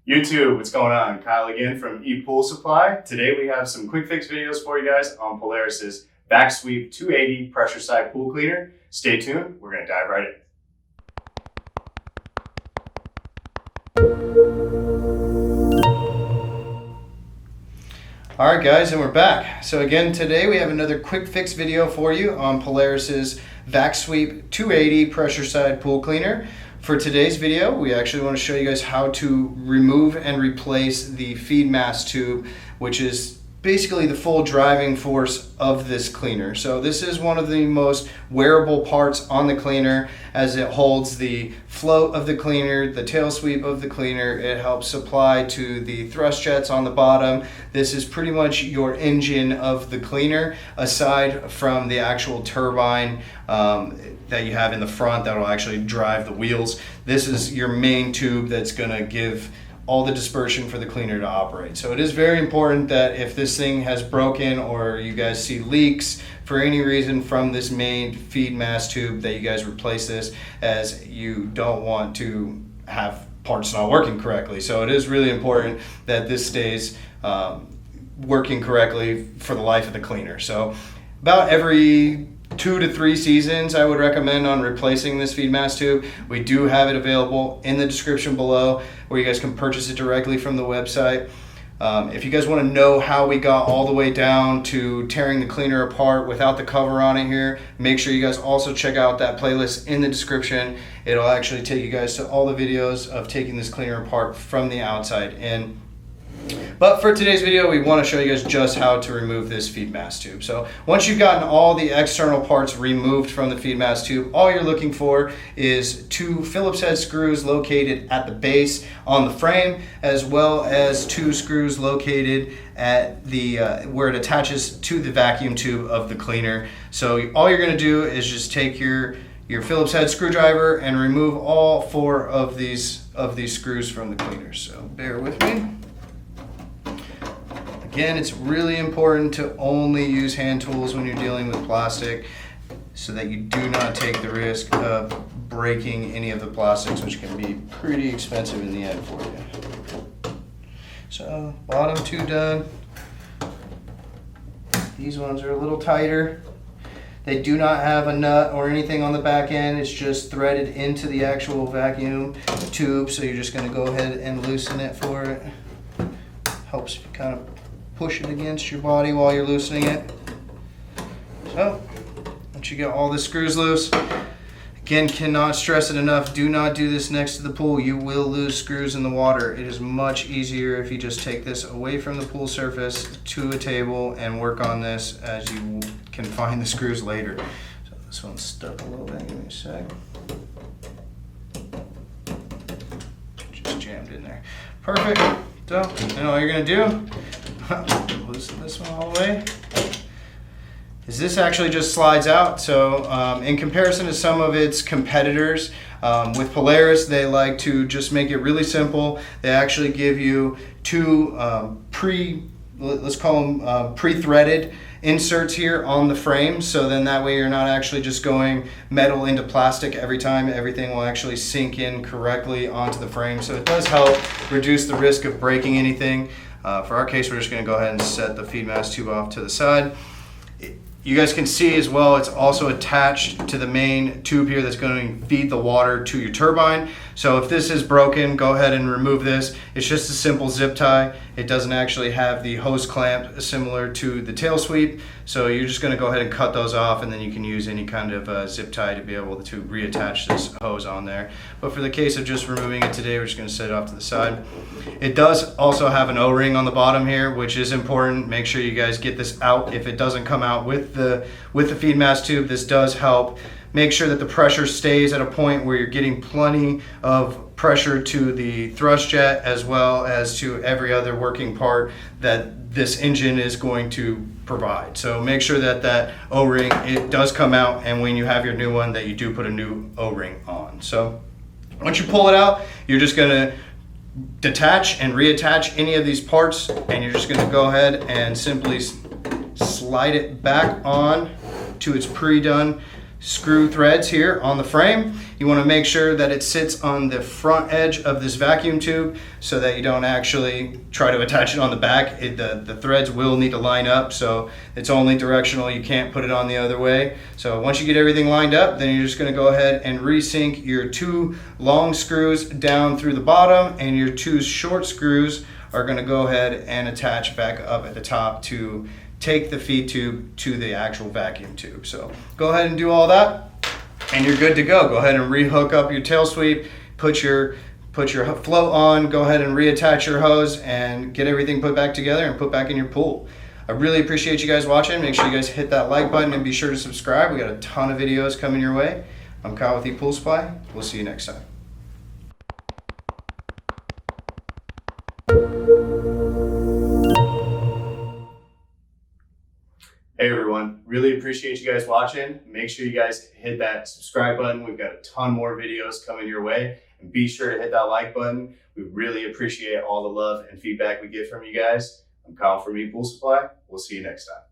YouTube, what's going on? Kyle again from ePoolSupply. Today we have some quick fix videos for you guys on Polaris's Vac-Sweep 280 pressure side pool cleaner. Stay tuned, we're gonna dive right in. All right guys, and we're back. So again, today we have another quick fix video for you on Polaris's Vac-Sweep 280 pressure side pool cleaner. For today's video, we actually want to show you guys how to remove and replace the feed mast tube, which is basically the full driving force of this cleaner. So this is one of the most wearable parts on the cleaner, as it holds the float of the cleaner, the tail sweep of the cleaner. It helps supply to the thrust jets on the bottom. This is pretty much your engine of the cleaner, aside from the actual turbine that you have in the front that will actually drive the wheels. This is your main tube that's going to give all the dispersion for the cleaner to operate. So it is very important that if this thing has broken or you guys see leaks for any reason from this main feed mast tube, that you guys replace this, as you don't want to have parts not working correctly. So it is really important that this stays working correctly for the life of the cleaner. So about every 2 to 3 seasons I would recommend on replacing this feed mast tube. We do have it available in the description below, where you guys can purchase it directly from the website. If you guys want to know how we got all the way down to tearing the cleaner apart without the cover on it here, make sure you guys also check out that playlist in the description. It'll actually take you guys to all the videos of taking this cleaner apart from the outside in. But for today's video, we want to show you guys just how to remove this feed mast tube. So once you've gotten all the external parts removed from the feed mast tube, all you're looking for is 2 Phillips head screws located at the base on the frame, as well as 2 screws located at the where it attaches to the vacuum tube of the cleaner. So all you're going to do is just take your Phillips head screwdriver and remove all 4 of these screws from the cleaner. So bear with me. Again, it's really important to only use hand tools when you're dealing with plastic, so that you do not take the risk of breaking any of the plastics, which can be pretty expensive in the end for you. So bottom 2 done. These ones are a little tighter. They do not have a nut or anything on the back end. It's just threaded into the actual vacuum tube. So you're just going to go ahead and loosen it for it. Helps if you kind of push it against your body while you're loosening it. So once you get all the screws loose, again, cannot stress it enough, do not do this next to the pool. You will lose screws in the water. It is much easier if you just take this away from the pool surface to a table and work on this, as you can find the screws later. So this one's stuck a little bit. Give me a sec. Just jammed in there. Perfect. So then all you're going to do, loosen this one all the way, is this actually just slides out. So in comparison to some of its competitors, with Polaris, they like to just make it really simple. They actually give you 2 let's call them pre-threaded inserts here on the frame, so then that way you're not actually just going metal into plastic every time. Everything will actually sink in correctly onto the frame, so it does help reduce the risk of breaking anything. For our case, we're just going to go ahead and set the feed mast tube off to the side. You guys can see as well, it's also attached to the main tube here that's going to feed the water to your turbine. So if this is broken, go ahead and remove this. It's just a simple zip tie. It doesn't actually have the hose clamp similar to the tail sweep. So you're just going to go ahead and cut those off, and then you can use any kind of zip tie to be able to reattach this hose on there. But for the case of just removing it today, we're just going to set it off to the side. It does also have an O-ring on the bottom here, which is important. Make sure you guys get this out if it doesn't come out with the feed mast tube. This does help make sure that the pressure stays at a point where you're getting plenty of pressure to the thrust jet, as well as to every other working part that this engine is going to provide. So make sure that that O-ring, it does come out, and when you have your new one, that you do put a new O-ring on. So once you pull it out, you're just going to detach and reattach any of these parts, and you're just going to go ahead and simply slide it back on to its pre-done screw threads here on the frame. You want to make sure that it sits on the front edge of this vacuum tube so that you don't actually try to attach it on the back. The threads will need to line up, so it's only directional. You can't put it on the other way. So once you get everything lined up, then you're just going to go ahead and resync your 2 long screws down through the bottom, and your 2 short screws are going to go ahead and attach back up at the top to take the feed tube to the actual vacuum tube. So go ahead and do all that and you're good to go. Go ahead and rehook up your tail sweep, put your float on, go ahead and reattach your hose and get everything put back together and put back in your pool. I really appreciate you guys watching. Make sure you guys hit that like button and be sure to subscribe. We got a ton of videos coming your way. I'm Kyle with ePoolSupply. We'll see you next time. Hey everyone, really appreciate you guys watching. Make sure you guys hit that subscribe button. We've got a ton more videos coming your way, and be sure to hit that like button. We really appreciate all the love and feedback we get from you guys. I'm Kyle from ePoolSupply. We'll see you next time.